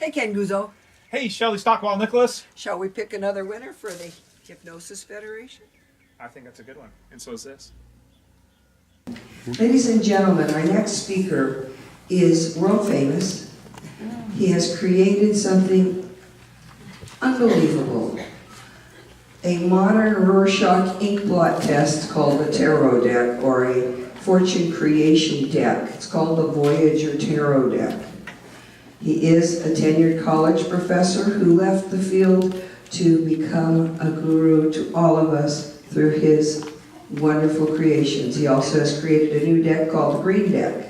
Hey, Ken Guzzo. Hey, Shelley Stockwell Nicholas. Shall we pick another winner for the Hypnosis Federation? I think that's a good one, and so is this. Ladies and gentlemen, our next speaker is world famous. He has created something unbelievable. A modern Rorschach ink blot test called the Tarot deck, or a fortune creation deck. It's called the Voyager Tarot deck. He is a tenured college professor who left the field to become a guru to all of us through his wonderful creations. He also has created a new deck called the Green Deck,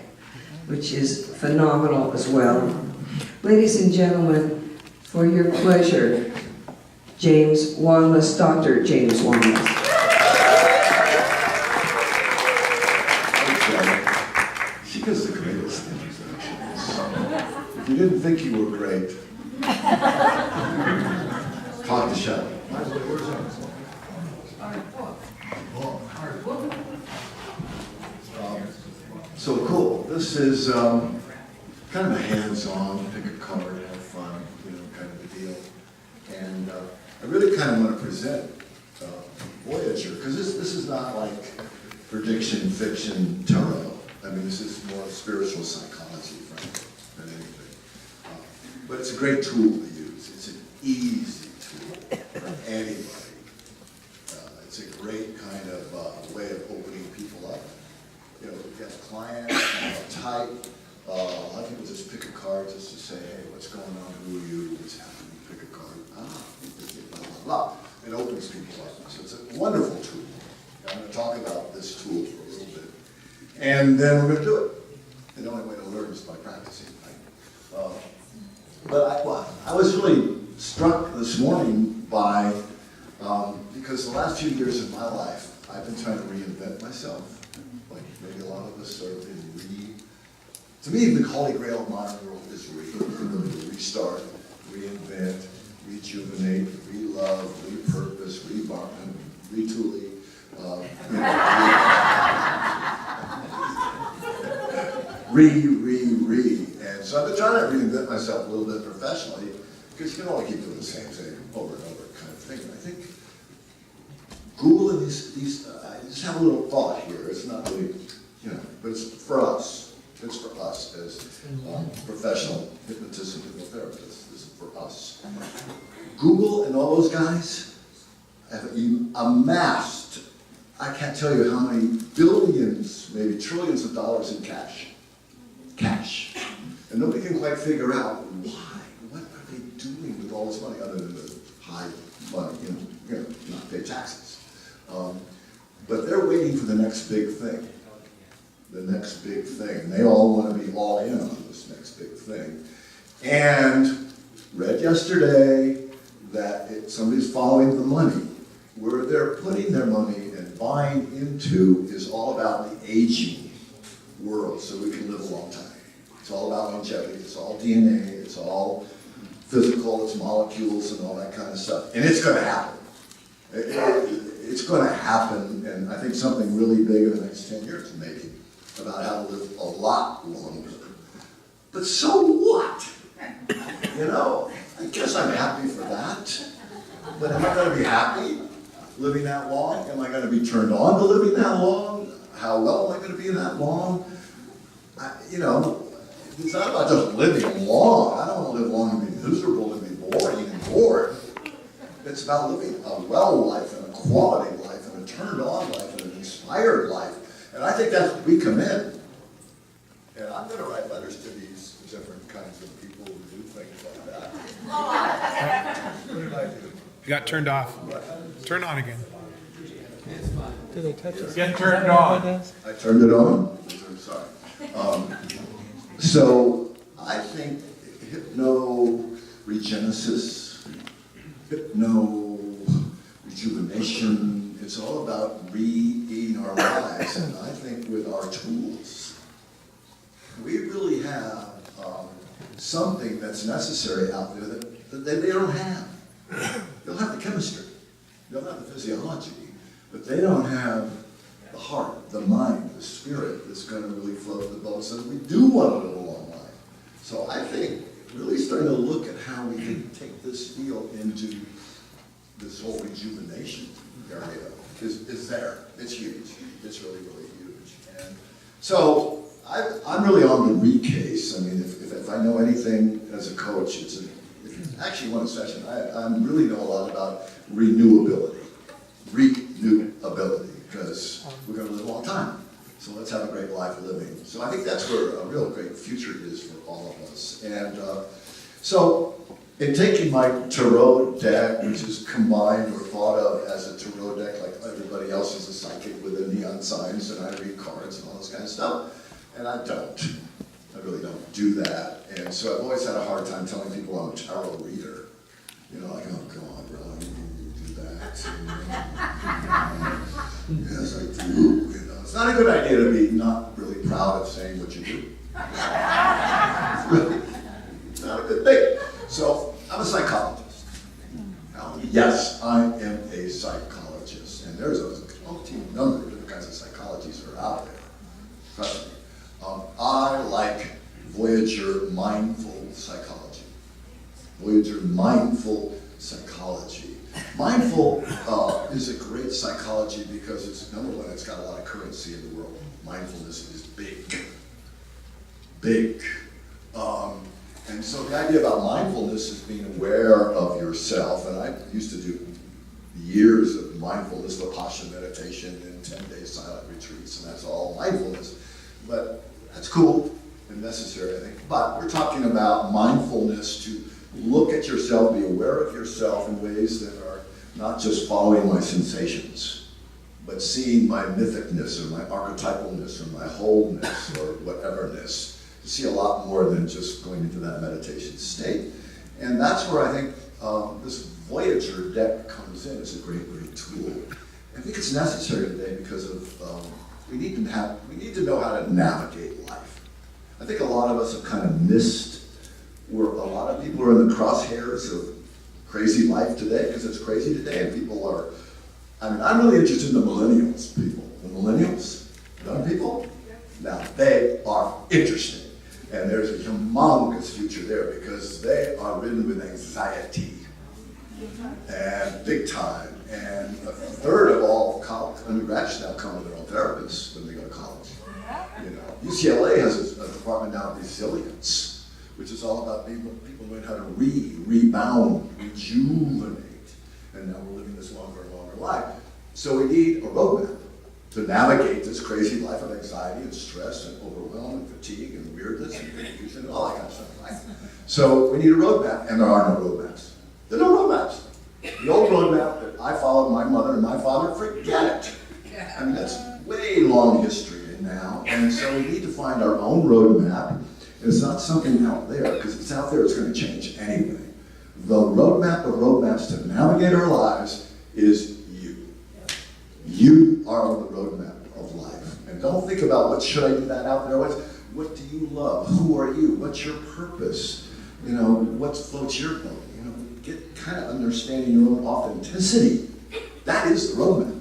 which is phenomenal as well. Ladies and gentlemen, for your pleasure, James Wanless, Dr. James Wanless. She gives the greatest introductions. If you didn't think you were great, talk to Shelley. So cool. This is kind of a hands-on, pick a card, have fun, kind of a deal. And I really kind of want to present Voyager, because this is not like prediction, fiction, tarot. I mean, this is more spiritual psychology, frankly, than anything. But it's a great tool to use. It's an easy tool for anybody. It's a great kind of way of opening people up. You get a client, type. A lot of people just pick a card just to say, hey, what's going on, who are you, what's happening, pick a card. Blah, blah, blah. It opens people up. So it's a wonderful tool. I'm going to talk about this tool for a little bit. And then we're going to do it. And the only way to learn is by practicing, right? But I was really struck this morning by, because the last few years of my life, I've been trying to reinvent myself. Like maybe a lot of us are in to me, the holy grail of modern world is restart, reinvent, rejuvenate, re-love, repurpose, retool, And so I've been trying to reinvent myself a little bit professionally, because you can only keep doing the same thing over and over kind of thing. And I think Google and these I just have a little thought here. It's not really, but it's for us. It's for us as professional hypnotists and hypnotherapists. This is for us. Google and all those guys have amassed, I can't tell you how many billions, maybe trillions of dollars in cash. Cash. And nobody can quite figure out why. What are they doing with all this money other than the high money, not pay taxes. But they're waiting for the next big thing. The next big thing. They all want to be all in on this next big thing. And read yesterday that somebody's following the money. Where they're putting their money and buying into is all about the aging world, so we can live a long time. It's all about longevity. It's all DNA. It's all physical. It's molecules and all that kind of stuff. And it's going to happen. It's going to happen, and I think something really big in the next 10 years maybe, about how to live a lot longer. But so what? I guess I'm happy for that. But am I going to be happy living that long? Am I going to be turned on to living that long? How well am I going to be that long? It's not about just living long. I don't want to live long and be miserable and be boring and bored. It's about living a well life and a quality life and a turned on life and an inspired life. And I think that's what we come in. And I'm going to write letters to these different kinds of people who do things like that. What did I do? You got turned off. Turn on again. Do they touch us? Get turned on. I turned it on? I'm sorry. So I think hypno-regenesis, hypno-rejuvenation, it's all about re-eating our lives. And I think with our tools, we really have something that's necessary out there that they don't have. They'll have the chemistry, they'll have the physiology, but they don't have the heart, the mind, the spirit that's going to really float the boat. So we do want to live a long life. So I think really starting to look at how we can take this field into this whole rejuvenation area is there. It's huge. It's really, really huge. And so I'm really on the re case. I mean, if I know anything as a coach, it's actually one session. I really know a lot about renewability, because we're going to live a long time. So let's have a great life living. So I think that's where a real great future is for all of us. And so in taking my tarot deck, which is combined or thought of as a tarot deck, like everybody else is a psychic with the neon signs, and I read cards and all this kind of stuff, and I don't. I really don't do that. And so I've always had a hard time telling people I'm a tarot reader. You know, like, oh God, really, you do that? Yes, I do. You know, it's not a good idea to be not really proud of saying what you do. Really, it's not a good thing. So I'm a psychologist. Now, yes, I am a psychologist, and there's a number of different kinds of psychologies that are out there. Trust me. I like Voyager mindful psychology. Voyager mindful psychology. Mindful is a great psychology because it's, number one, it's got a lot of currency in the world. Mindfulness is big. Big. And so the idea about mindfulness is being aware of yourself. And I used to do years of mindfulness, Vipassana meditation, and 10-day silent retreats, and that's all mindfulness. But that's cool and necessary, I think. But we're talking about mindfulness to look at yourself, be aware of yourself in ways that are not just following my sensations, but seeing my mythicness or my archetypalness or my wholeness or whateverness. To see a lot more than just going into that meditation state. And that's where I think this Voyager deck comes in as a great, great tool. I think it's necessary today because of we need to know how to navigate life. I think a lot of us have kind of missed where a lot of people are in the crosshairs of crazy life today because it's crazy today, and people are. I mean, I'm really interested in the millennials, people. The millennials, young people. Now they are interesting, and there's a humongous future there because they are ridden with anxiety. And big time. And a third of all college undergraduates now come with their own therapists when they go to college. You know, UCLA has a department now of resilience, which is all about people learning how to rebound, rejuvenate. And now we're living this longer and longer life. So we need a roadmap to navigate this crazy life of anxiety and stress and overwhelm and fatigue and weirdness and confusion and all that kind of stuff, right? So we need a roadmap, and there are no roadmaps. There are no roadmaps. The old roadmap that I followed my mother and my father, forget it. I mean, that's way long history now. And so we need to find our own roadmap. And it's not something out there, because if it's out there, it's going to change anyway. The roadmap of roadmaps to navigate our lives is you. You are the roadmap of life. And don't think about what should I do that out there. What do you love? Who are you? What's your purpose? You know, what floats your boat? You know, get kind of understanding your own authenticity. That is the roadmap.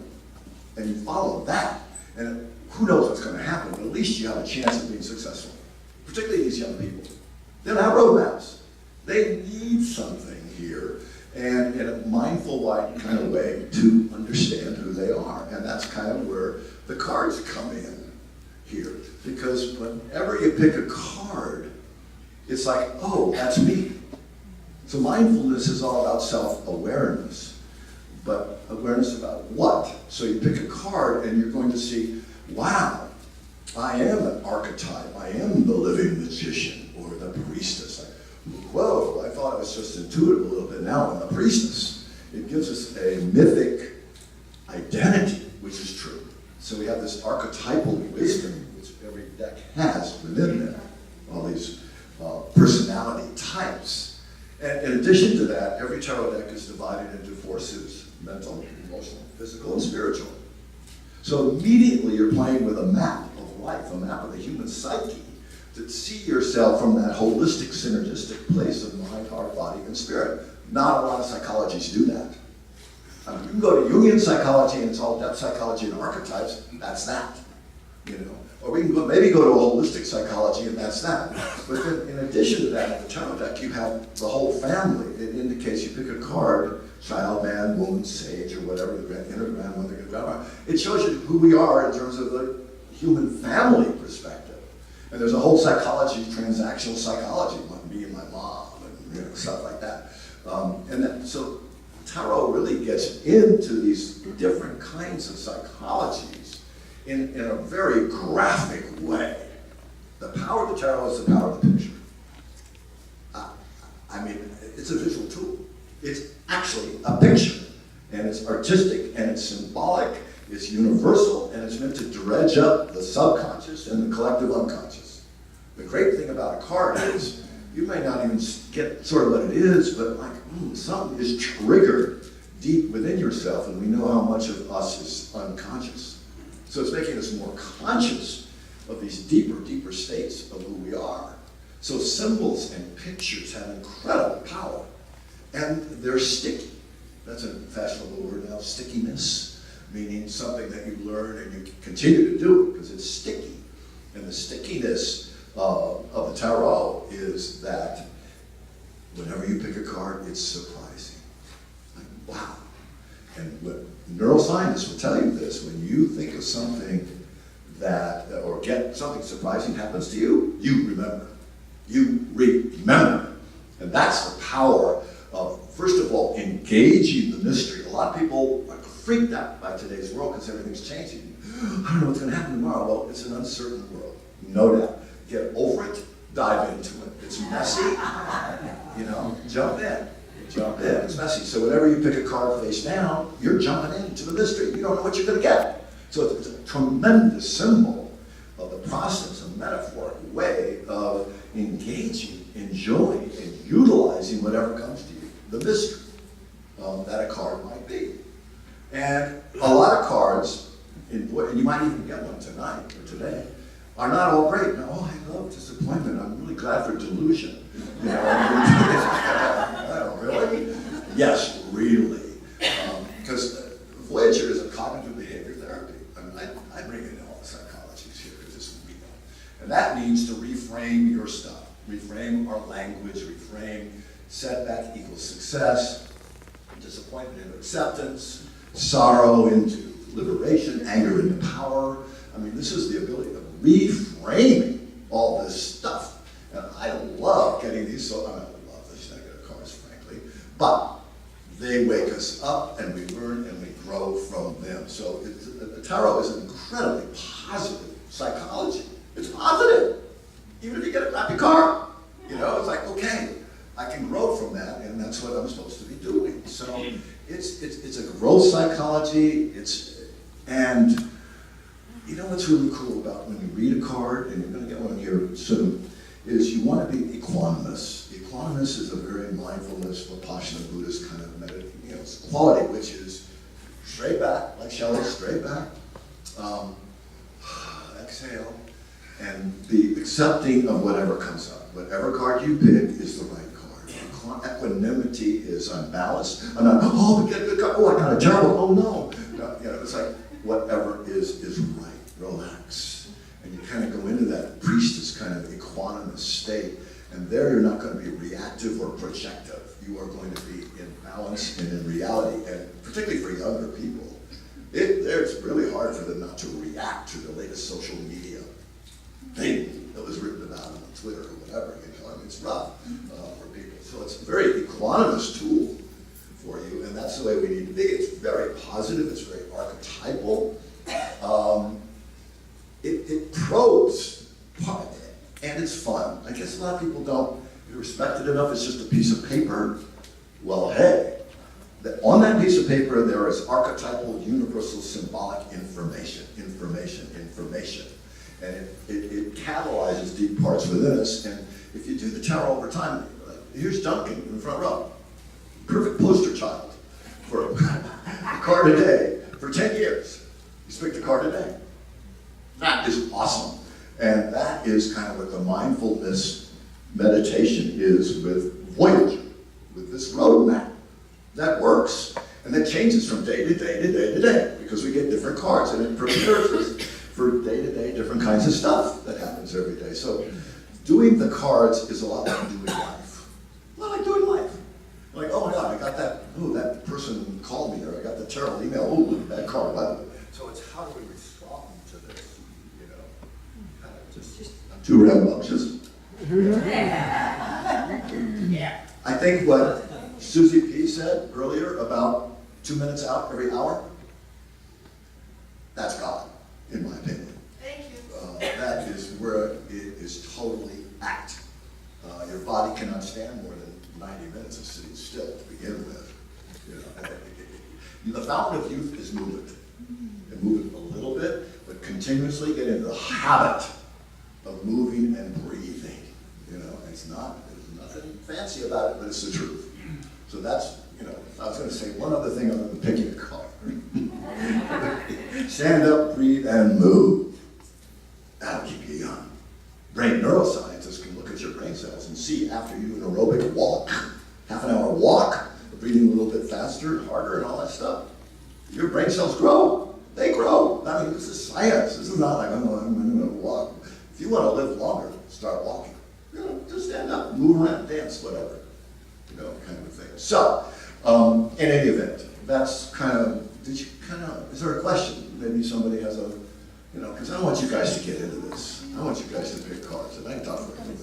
And you follow that. And who knows what's going to happen, but at least you have a chance of being successful. Particularly these young people. They don't have roadmaps. They need something here, and in a mindful kind of way to understand who they are. And that's kind of where the cards come in here. Because whenever you pick a card, it's like, oh, that's me. So mindfulness is all about self-awareness. But awareness about what? So you pick a card and you're going to see, wow, I am an archetype. I am the living magician or the priestess. Like, whoa, I thought I was just intuitive a little bit. Now I'm a priestess. It gives us a mythic identity, which is true. So we have this archetypal wisdom, which every deck has within there, all these personality types. And in addition to that, every tarot deck is divided into 4 suits: mental, emotional, physical, and spiritual. So immediately you're playing with a map of life, a map of the human psyche, to see yourself from that holistic, synergistic place of mind, heart, body, and spirit. Not a lot of psychologies do that. I mean, you can go to Jungian psychology and it's all depth psychology and archetypes, that's that. you know. Or we can maybe go to a holistic psychology, and that's that. But then, in addition to that, at the tarot deck, you have the whole family. It indicates you pick a card, child, man, woman, sage, or whatever, the inner grandmother, grandma. It shows you who we are in terms of the human family perspective. And there's a whole psychology, transactional psychology, like me and my mom, and stuff like that. So tarot really gets into these different kinds of psychologies in a very graphic way. The power of the tarot is the power of the picture. I mean, it's a visual tool. It's actually a picture, and it's artistic, and it's symbolic, it's universal, and it's meant to dredge up the subconscious and the collective unconscious. The great thing about a card is you may not even get sort of what it is, but like, something is triggered deep within yourself, and we know how much of us is unconscious. So it's making us more conscious of these deeper states of who we are. So symbols and pictures have incredible power, and they're sticky. That's a fashionable word now, stickiness, meaning something that you learn and you continue to do because it's sticky. And the stickiness of the tarot is that whenever you pick a card, it's surprising. Like, wow. And what neuroscientists will tell you this, when you think of something that, or get something surprising happens to you, you remember. You remember. And that's the power of, first of all, engaging the mystery. A lot of people are freaked out by today's world because everything's changing. I don't know what's going to happen tomorrow. Well, it's an uncertain world, no doubt. Get over it, dive into it. It's messy, you know, jump in. Jump in, it's messy. So whenever you pick a card face down, you're jumping into the mystery. You don't know what you're going to get. So it's a tremendous symbol of the process, a metaphoric way of engaging, enjoying, and utilizing whatever comes to you, the mystery that a card might be. And a lot of cards, and you might even get one tonight or today, are not all great. Now, oh, I love disappointment. I'm really glad for delusion. You know, oh, really? Yes, really. Because Voyager is a cognitive behavior therapy. I mean, I bring in all the psychologies here because it's real. And that means to reframe your stuff. Reframe our language, reframe setback equals success, disappointment into acceptance, sorrow into liberation, anger into power. I mean, this is the ability of reframing all this stuff. And I love getting these, I love these negative cards, frankly, but they wake us up and we learn and we grow from them. So the tarot is an incredibly positive psychology. It's positive. Even if you get a crappy card, you know, it's like, okay, I can grow from that, and that's what I'm supposed to be doing. So it's a growth psychology, and you know what's really cool about when you read a card, and you're going to get one here soon, is you want to be equanimous. Equanimous is a very mindfulness, Vipassana Buddhist kind of quality, which is straight back, like Shelley, straight back, exhale, and be accepting of whatever comes up. Whatever card you pick is the right card. Equanimity is unbalanced. I'm not, oh, we get a good card. Oh, I got a terrible. Oh no. You know, it's like whatever is right. Relax, and you kind of go into that priestess kind of equanimous state. And there, you're not going to be reactive or projective. You are going to be in balance and in reality, and particularly for younger people, it's really hard for them not to react to the latest social media thing that was written about on Twitter or whatever. You know, I mean, it's rough for people. So it's a very equanimous tool for you, and that's the way we need to be. It's very positive. It's very archetypal. It probes, and it's fun. I guess a lot of people don't respect it enough. It's just a piece of paper. Well, hey, on that piece of paper there is archetypal, universal, symbolic information. And it catalyzes deep parts within us. And if you do the tarot over time, like, here's Duncan in the front row. Perfect poster child for a card a day for 10 years. He's picked a card a day. That is awesome. And that is kind of what the mindfulness meditation is with Voyager, with this roadmap. That works. And that changes from day to day to day to day because we get different cards. And it prepares us for day-to-day different kinds of stuff that happens every day. So doing the cards is a lot like doing life. A lot like doing life. Like, oh my God, I got that, oh, that person called me, or I got the terrible email, oh, look at that card. So it's how do we respond to this, you know? Kind of just I'm too rambunctious. I think what Susie P. said earlier about 2 minutes out every hour, that's God, in my opinion. Thank you. That is where it is totally at. Your body cannot stand more than 90 minutes of sitting still to begin with. You know, the fountain of youth is movement. And move it a little bit, but continuously get into the habit of moving and breathing. You know, there's nothing fancy about it, but it's the truth. So that's, you know, I was going to say one other thing other than picking a card. Stand up, breathe, and move. That'll keep you young. Brain neuroscientists can look at your brain cells and see after you do an aerobic walk, half an hour walk, breathing a little bit faster and harder and all that stuff, your brain cells grow. They grow. I mean, this is science. This is not like, I'm going to walk. If you want to live longer, start walking. You know, just stand up, move around, dance, whatever. You know, kind of thing. So, in any event, that's kind of, is there a question? Maybe somebody has a, you know, because I want you guys to get into this. I want you guys to pick cards. And I can talk for a little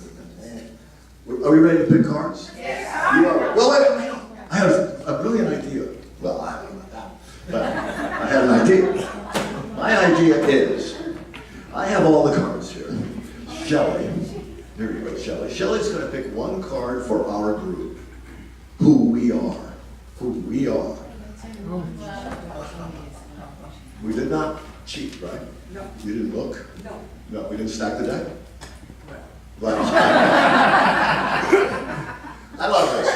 bit. Are we ready to pick cards? Yeah. You are. Well, wait, I have a brilliant idea. Well, I don't know about that. But I had an idea. My idea is, I have all the cards here. Shelley, here you go, Shelley. Shelley's going to pick one card for our group. Who we are. Who we are. We did not cheat, right? No. You didn't look? No. No, we didn't stack the deck? Right. I love this.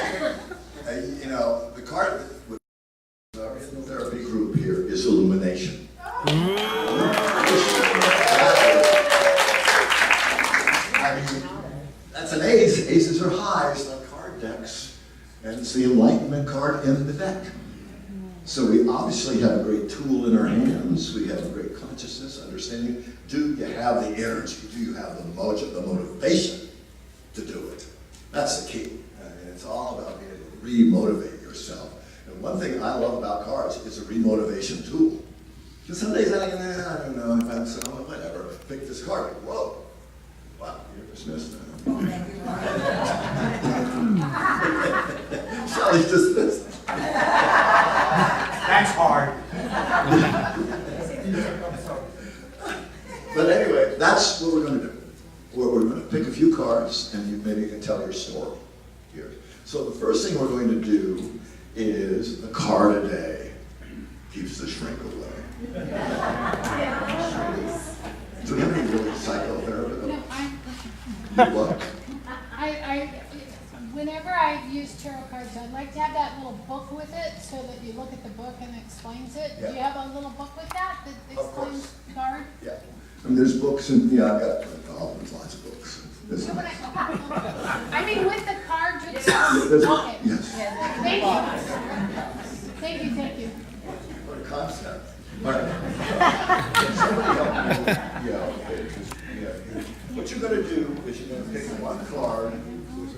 You know, the card with our hypnotherapy group here is illumination. I mean, that's an ace. Aces are highs on card decks. And it's the enlightenment card in the deck. So we obviously have a great tool in our hands. We have a great consciousness, understanding. Do you have the energy? Do you have the motivation to do it? That's the key. And it's all about being able to re-motivate yourself. And one thing I love about cards is a re-motivation tool. Because some days I don't know if I'm so, whatever. Pick this card. Like, whoa. Wow, you're dismissed now. Shelley's dismissed. That's hard. But anyway, that's what we're going to do. We're going to pick a few cards, and you maybe can tell your story here. So the first thing we're going to do is the card a day keeps the shrink away. Do we have any really psychotherapy? No, What? whenever I use tarot cards, I'd like to have that little book with it so that you look at the book and it explains it. Yeah. Do you have a little book with that Of course. explains the card? Yeah. I mean, there's books, and yeah, I've got there's lots of books. There's No, but I mean, with the cards there's- okay. Yes. Thank you. Thank you. What a concept. All right. Somebody help me. Yeah, okay. Yeah. What you're going to do is you're going to pick one card,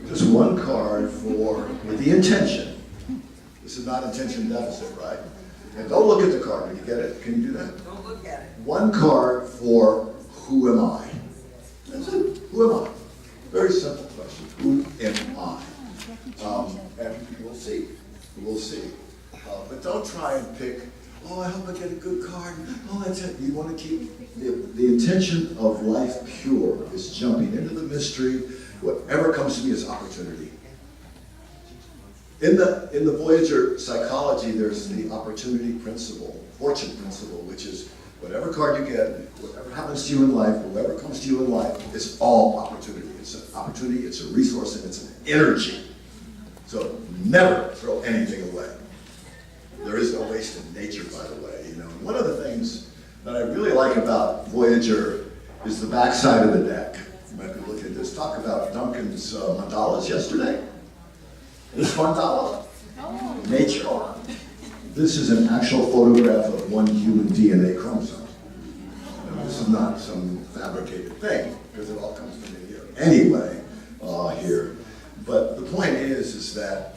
just one card with the intention. This is not intention deficit, right? And don't look at the card. When you get it, can you do that? Don't look at it. One card for who am I? That's it. Who am I? Very simple question. Who am I? And we'll see. We'll see. But don't try and pick, oh, I hope I get a good card. Oh, that's it. You want to keep the intention of life pure is jumping into the mystery. Whatever comes to me is opportunity. In the Voyager psychology, there's the opportunity principle, fortune principle, which is whatever card you get, whatever happens to you in life, whatever comes to you in life, is all opportunity. It's an opportunity, it's a resource, and it's an energy. So never throw anything away. There is no waste in nature, by the way. You know, one of the things that I really like about Voyager is the backside of the deck. You might be looking at this. Talk about Duncan's mandalas yesterday. This mandala, nature. This is an actual photograph of one human DNA chromosome. Now, this is not some fabricated thing, because it all comes from in here anyway, here. But the point is that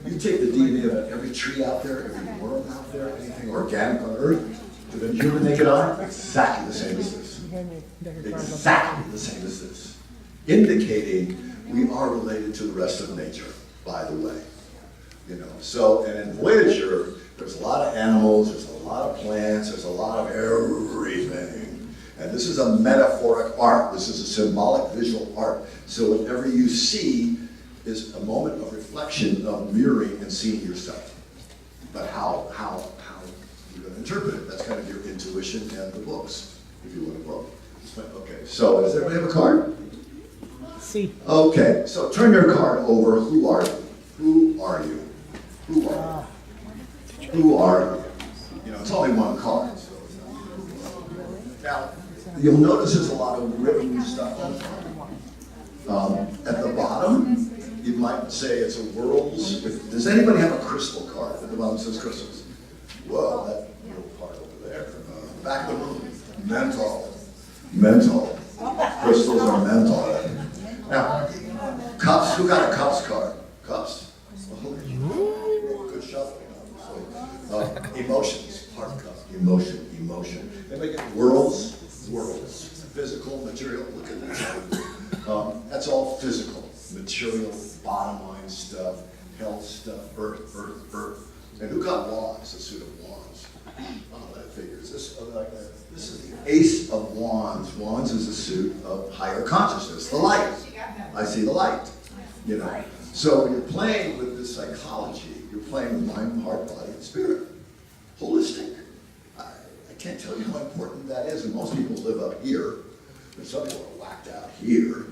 you take the DNA of every tree out there, every worm out there, anything organic on Earth, with a human naked eye, exactly the same as this. Exactly the same as this. Indicating we are related to the rest of nature, by the way. You know, so, and in Voyager, there's a lot of animals, there's a lot of plants, there's a lot of everything. And this is a metaphoric art. This is a symbolic visual art. So whatever you see is a moment of reflection, of mirroring and seeing yourself. But how you're going to interpret it, that's kind of your intuition and the books, if you want to quote. Okay, so does everybody have a card? See. Okay, so turn your card over. Who are you? Who are you? Who are you? Who are you? You know, it's only one card. So it's not. Now, you'll notice there's a lot of written stuff on the card. At the bottom, you might say it's a world's. Does anybody have a crystal card? At the bottom says crystals. Well, that little part over there. Back of the room. Mental. Mental. Crystals are mental. Now, cups. Who got a cups card? Cups? Good shuffle. Emotions. Heart cup. Emotion. Then we get worlds. Physical, material. Look at this. That's all physical, material, bottom line stuff, health stuff, earth. And who got wands? A suit of wands. Oh, that figures. This is the Ace of Wands. Wands is a suit of higher consciousness, the light. I see the light. You know. So when you're playing with this psychology, you're playing with mind, heart, body, and spirit. Holistic. I can't tell you how important that is. And most people live up here, and some people are whacked out here.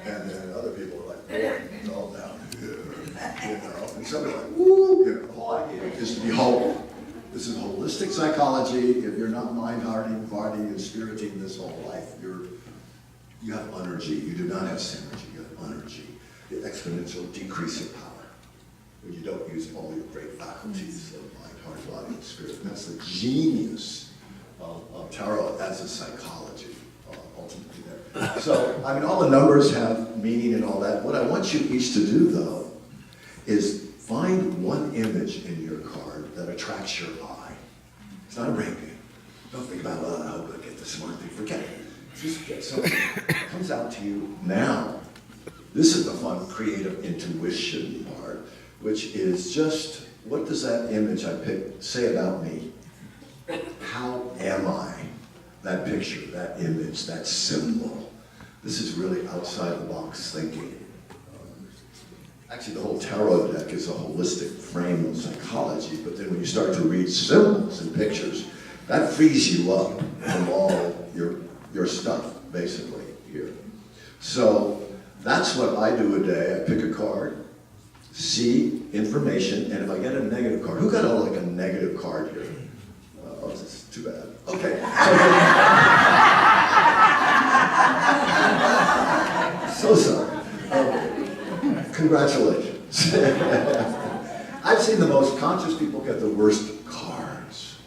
And then other people are like, boy, it's all down here, you know. And some are like, woo, you know. The whole idea is to be whole. This is holistic psychology. If you're not mind, heart, body, and spiriting this whole life, you have energy. You do not have synergy. You have energy. The exponential decrease in power when you don't use all your great faculties of mind, heart, body, and spirit. That's the genius of tarot as a psychology. Ultimately there. So, I mean, all the numbers have meaning and all that. What I want you each to do, though, is find one image in your card that attracts your eye. It's not a brain game. Don't think about, oh, how do I get the smart thing? Forget it. Just get something that comes out to you now. This is the fun, creative intuition part, which is just, what does that image I picked say about me? How am I? That picture, that image, that symbol. This is really outside the box thinking. Actually, the whole tarot deck is a holistic frame of psychology, but then when you start to read symbols and pictures, that frees you up from all your stuff, basically, here. So that's what I do a day. I pick a card, see information, and if I get a negative card, who got a negative card here? Oh, it's too bad. Okay. So sorry. Congratulations. I've seen the most conscious people get the worst cards.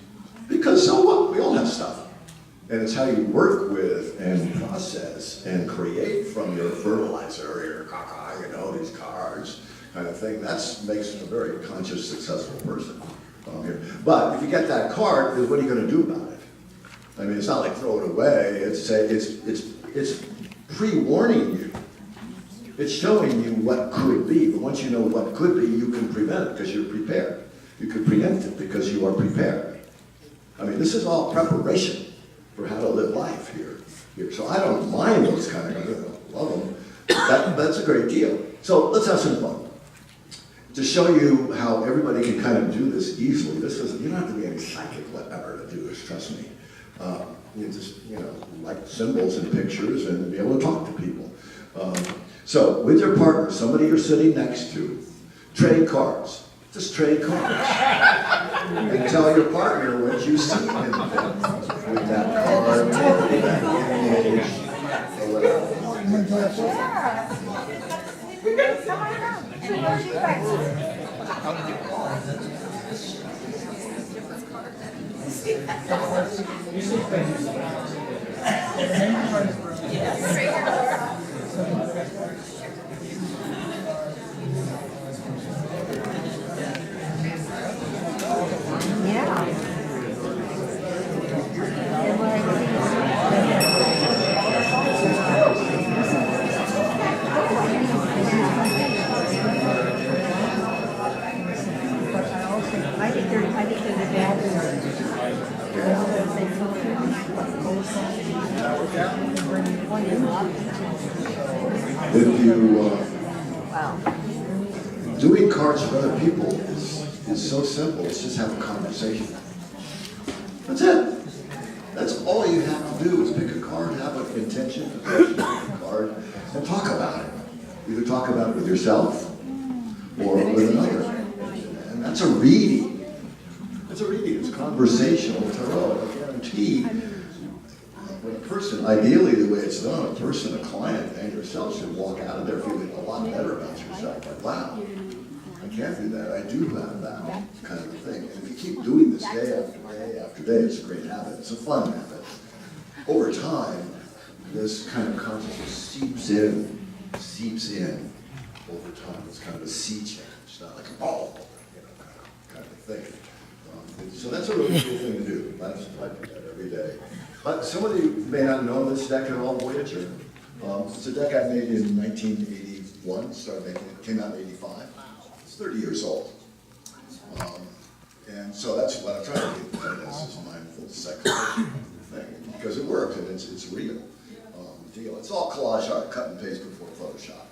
Because so what? We all have stuff. And it's how you work with and process and create from your fertilizer or your caca, you know, these cards kind of thing. That makes a very conscious, successful person. Here. But if you get that card, what are you going to do about it? I mean, it's not like throw it away. It's pre-warning you. It's showing you what could be. But once you know what could be, you can prevent it because you're prepared. You can preempt it because you are prepared. I mean, this is all preparation for how to live life here. So I don't mind those kind of things. I love them. That's a great deal. So let's have some fun. To show you how everybody can kind of do this easily, you don't have to be any psychic whatever to do this, trust me. You just, like symbols and pictures and be able to talk to people. So with your partner, somebody you're sitting next to, trade cards. Just trade cards. And tell your partner what you see in them with that card, with that image, or whatever. If you, doing cards for other people is so simple. It's just have a conversation. That's it. That's all you have to do is pick a card, have an intention, pick a card, and talk about it. Either talk about it with yourself or with another. And that's a reading. It's a reading. It's conversational tarot. I guarantee when a person, ideally the way it's done, a person, a client, and yourself should walk out of there feeling a lot better about yourself. Like, wow, I can't do that. I do that kind of a thing. And if you keep doing this day after day after day, it's a great habit. It's a fun habit. Over time, this kind of consciousness seeps in over time. It's kind of a sea change. It's not like a ball, kind of thing. So that's a really cool thing to do. I do that every day. Some of you may not know this deck at all, Voyager. It's a deck I made in 1981, started making it, came out in 85. It's 30 years old. And so that's what I'm trying to do. This is mindful psychology thing, because it works and it's real deal. It's all collage art, cut and paste before Photoshop.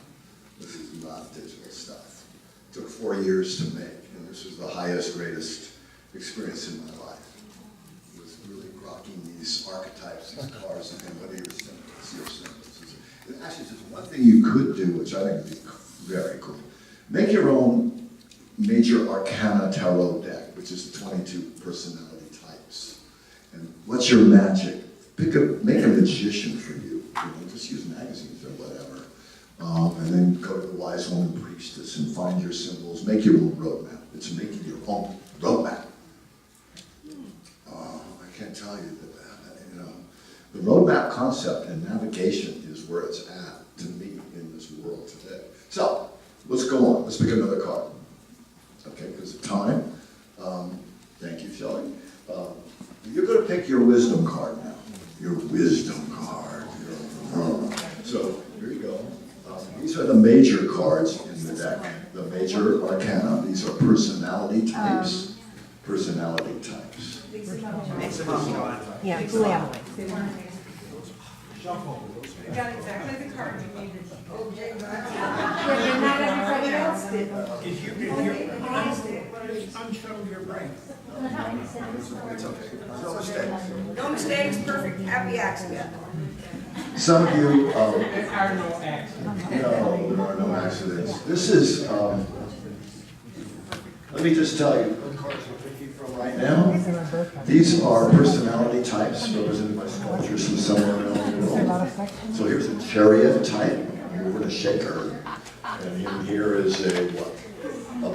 This is not digital stuff. It took 4 years to make, and this was the highest, greatest experience in my life. It was really rocking these archetypes, these cards, and what are your symbols? Your symbols. Actually, there's one thing you could do, which I think would be very cool. Make your own major arcana tarot deck, which is 22 personality types. And what's your magic? Make a magician for you. Just use magazines or whatever. And then go to the wise woman priestess and find your symbols. Make your own roadmap. It's making your own roadmap. I can't tell you that, the roadmap concept and navigation is where it's at to me in this world today. So, let's go on. Let's pick another card. Okay, because of time. Thank you, Shelley. You're going to pick your wisdom card now. Your wisdom card. So, here you go. These are the major cards in the deck. The major arcana. These are personality types. Personality types. Yeah, yeah. We got exactly the card we needed. But not everybody else did. If you're unshuttle your brain. It's okay. No mistakes. No mistakes, perfect, happy accident. Some of you, There are no accidents. no, there are no accidents. This is, let me just tell you, what cards we're picking from right now. These are personality types represented by sculptures from somewhere around the world. So here's a chariot type, over the shaker. And in here is a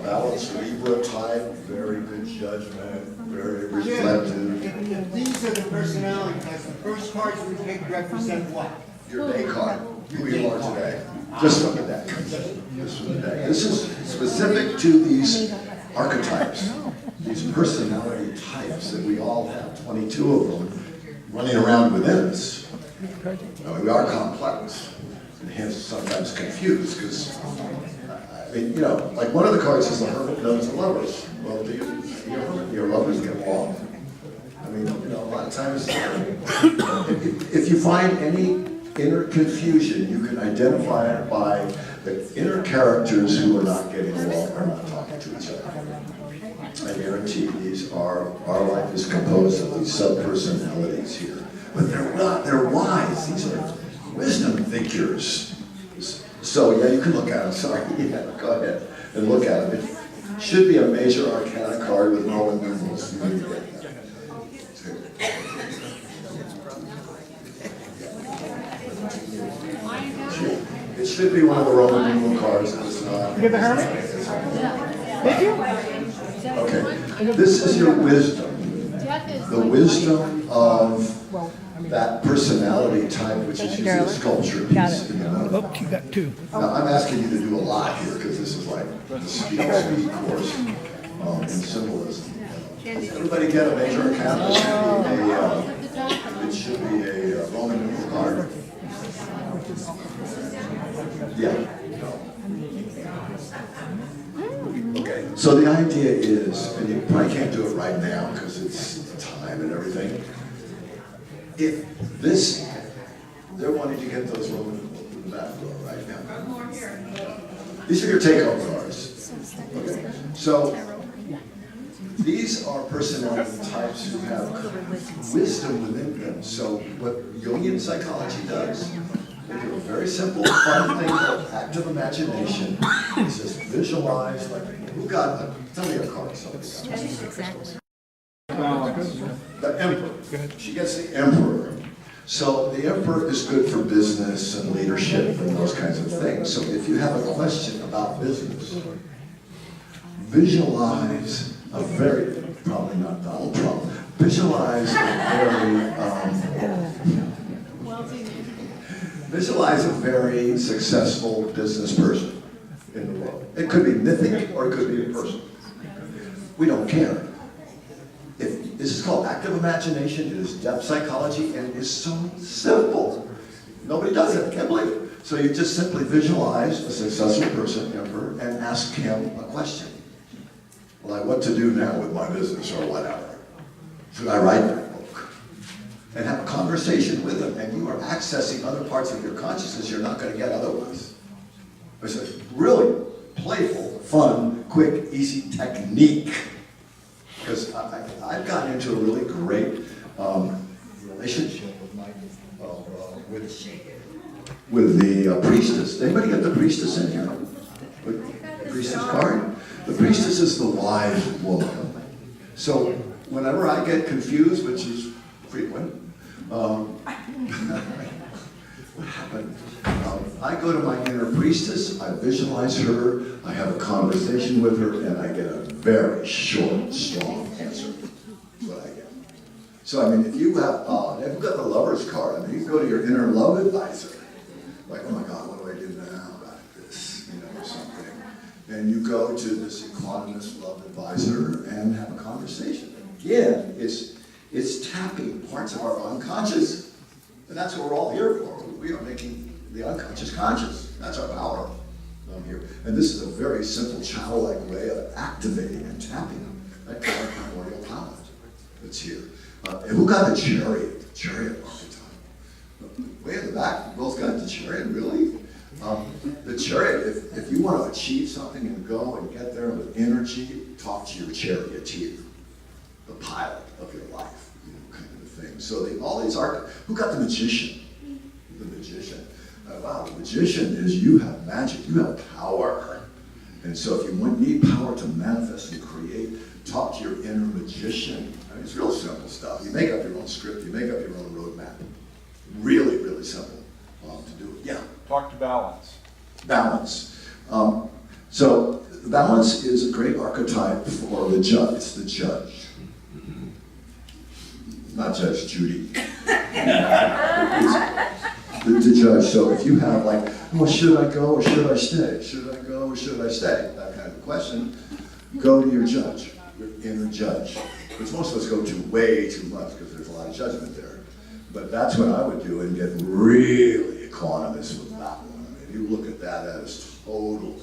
balanced Libra type, very good judgment, very reflective. If these are the personality types, the first cards we pick represent what? Your day card, who you are today. Just from the deck. Just from the deck. This is specific to these archetypes, these personality types that we all have, 22 of them, running around within us. Now, we are complex, and hence sometimes confused, because, like one of the cards is the Hermit knows the lovers. Well, do your lovers get along? I mean, a lot of times, if you find any inner confusion, you can identify it by the inner characters who are not getting along or not talking to each other. I guarantee our life is composed of these sub-personalities here. But they're not, they're wise. These are wisdom figures. So yeah, you can look at them. Sorry, yeah, go ahead and look at them. It should be a major arcana card with Roman numerals. You need to get that. It should be one of the Roman numeral cards. It's not. You get the Hermit? Did you? Okay. This is your wisdom. Jeff is The like- wisdom of that personality type, which is usually a sculpture piece in the middle. Oh, you got two. Now, I'm asking you to do a lot here, because this is like the speed course in symbolism. Everybody get a major arcana? It should be a Roman numeral card. Yeah. Okay, so the idea is, and you probably can't do it right now because it's time and everything. If this, they're wanting to get those Roman numerals in the back door right now. These are your take-home cards. Okay, so these are personality types who have wisdom within them. So what Jungian psychology does, they do a very simple, fun thing called active imagination. It's just visualize, like, who got it? Tell me a card, somebody got it. The Emperor. She gets the Emperor. So the Emperor is good for business and leadership and those kinds of things. So if you have a question about business, visualize a very, probably not Donald Trump, visualize a very successful business person in the world. It could be mythic or it could be a person. We don't care. This is called active imagination, it is depth psychology, and it is so simple. Nobody does it, I can't believe it. So you just simply visualize a successful person, Emperor, and ask him a question. Like what to do now with my business or whatever. Should I write that book? And have a conversation with him, and you are accessing other parts of your consciousness you're not going to get otherwise. It's a really playful, fun, quick, easy technique. Because I've gotten into a really great relationship with the priestess. Anybody get the priestess in here? The priestess card? The priestess is the wise woman. So whenever I get confused, which is frequent, what happened? I go to my inner priestess, I visualize her, I have a conversation with her, and I get a very short, strong answer. That's what I get. So I mean, if you have, if you've got the lover's card, I mean, you can go to your inner love advisor. Like, oh my God, what do I do now about this? You know, or something. And you go to this equanimous love advisor and have a conversation. Again, it's tapping parts of our unconscious. And that's what we're all here for. We are making the unconscious conscious. That's our power here. And this is a very simple, childlike way of activating and tapping that kind of primordial power that's here. And who got the chariot? The chariot archetype. Way in the back, you both got the chariot, really? The chariot, if you want to achieve something and go and get there with energy, talk to your charioteer, the pilot of your life, you know, kind of a thing. So all these who got the magician? The magician. Wow, the magician is you have magic, you have power. And so if you need power to manifest and create, talk to your inner magician. I mean, it's real simple stuff. You make up your own script, you make up your own roadmap. Really, really simple to do it. Yeah? Talk to balance. Balance. So balance is a great archetype for the judge. It's the judge. Not Judge Judy. It's the judge. So if you have like, well, should I go or should I stay? Should I go or should I stay? That kind of question. Go to your judge, your inner judge. Which most of us go to way too much because there's a lot of judgment there. But that's what I would do and get really equanimous with that one. I mean, you look at that as totally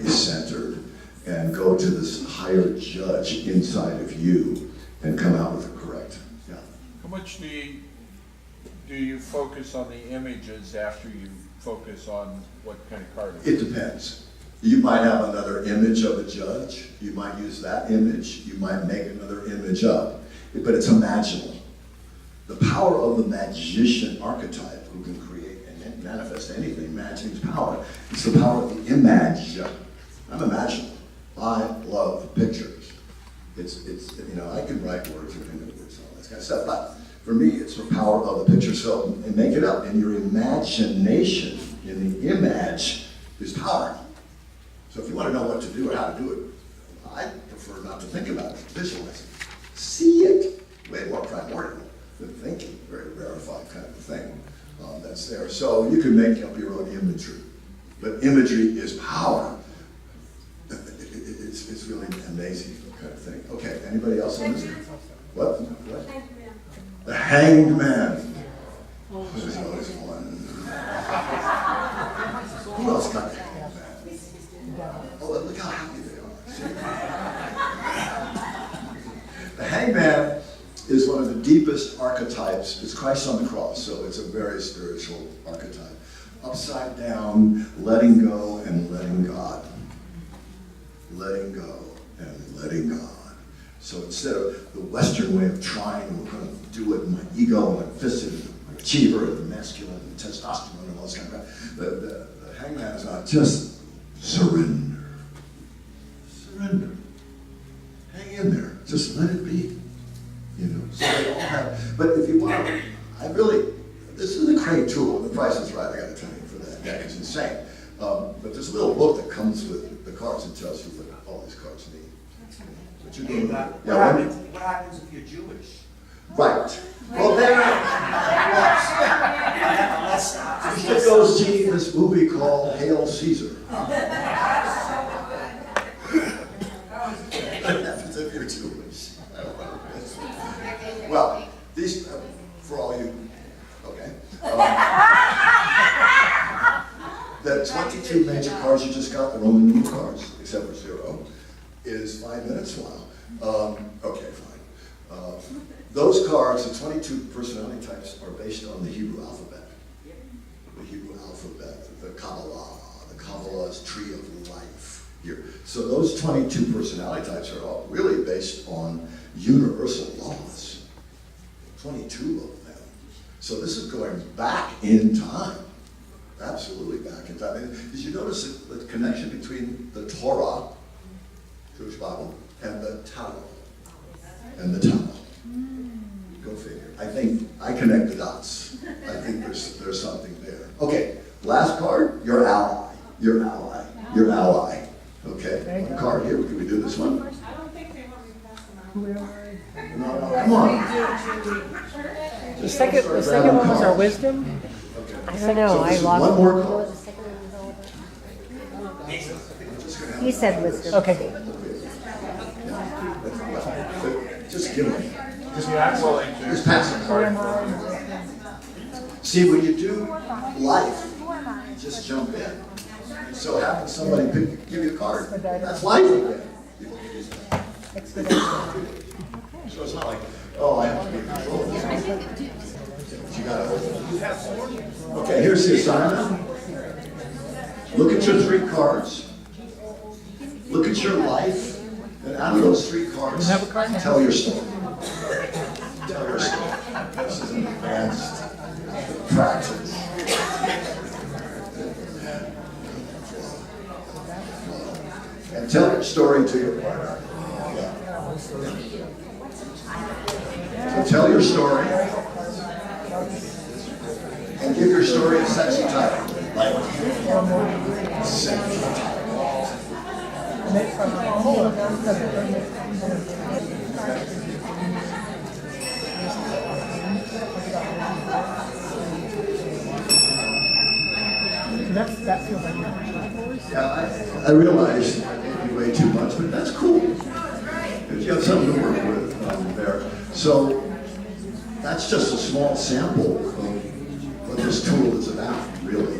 centered and go to this higher judge inside of you and come out with the correct. Yeah. How much do you focus on the images after you focus on what kind of card it is? It depends. You might have another image of a judge. You might use that image. You might make another image up. But it's imaginal. The power of the magician archetype, who can create and manifest anything, imagining's power, it's the power of the image. I'm imaginal. I love pictures. It's you know, I can write words and words and all that kind of stuff, but for me, it's the power of the picture. So, and make it up. And your imagination in the image is power. So if you want to know what to do or how to do it, I prefer not to think about it, visualize it. See it. Way more primordial than thinking. So you can make up your own imagery, but imagery is power. It's really an amazing kind of thing. Okay, anybody else on this? What? The Hanged Man. There's always one. Who else got the Hanged Man? Oh, look how happy they are. See? The Hanged Man is one of the deepest archetypes. It's Christ on the cross, so it's a very spiritual archetype. Upside down, letting go and letting God. Letting go and letting God. So instead of the Western way of trying, we're going to do it in my ego and my fist and my achiever and the masculine and testosterone and all this kind of stuff. The hangman is not just surrender. Surrender. Hang in there. Just let it be. You know, so they all have, but if you want to, this is a great tool, and the price is right, I got to tell you, for that deck, it's insane. But there's a little book that comes with the cards and tells you what all these cards mean. What you doing? What happens if you're Jewish? Right. Well, there you should go see this movie called Hail Caesar. What happens if you're Jewish? Well, these, for all you, okay. The 22 major cards you just got, the Roman numeral cards, except for 0, is 5 minutes. Wow. Okay, fine. Those cards, the 22 personality types, are based on the Hebrew alphabet. The Hebrew alphabet, the Kabbalah's tree of life here. So those 22 personality types are all really based on universal laws. 22 of them. So this is going back in time. Absolutely back in time. And did you notice the connection between the Torah, Jewish Bible, and the Talmud? And the Talmud. Go figure. I think I connect the dots. I think there's something there. Okay, last card, your ally. Your ally. Your ally. Okay, one card here. Can we do this one? I don't think they want me to pass them out. No, come on. The second one was our wisdom. Okay. I don't know, So I this is lost. one more What card. was the second one all about? He said wisdom. Okay. Just give me. I'm willing to. Just pass the card. See, when you do life, you just jump in. So happens somebody give you a card. That's life again. People can use that. So it's not like, oh, I have to be in control of this. You gotta. Okay, here's the assignment. Look at your 3 cards. Look at your life. And out of those 3 cards, tell your story. Tell your story. This is an advanced practice. And tell your story to your partner. So tell your story. And give your story a sexy title. Like, sexy title. That feels like Yeah, I realize it might be way too much, but that's cool. Because you have something to work with there. So that's just a small sample of what this tool is about, really.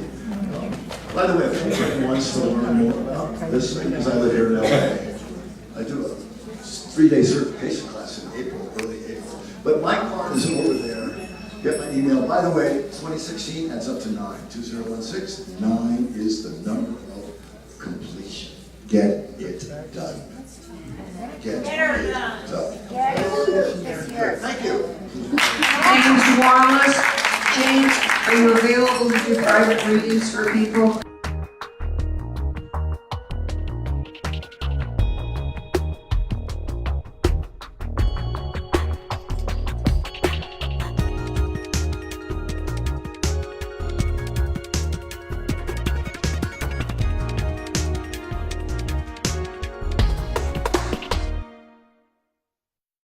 By the way, if anyone wants to learn more about this, because I live here in LA, I do a 3-day certification class in April, early April. But my card is over there. Get my email. By the way, 2016 adds up to 9. 2016. 9 is the number of completion. Get it done. Get it done. Good. Thank you. James Wanless. James, are you available to do private readings for people?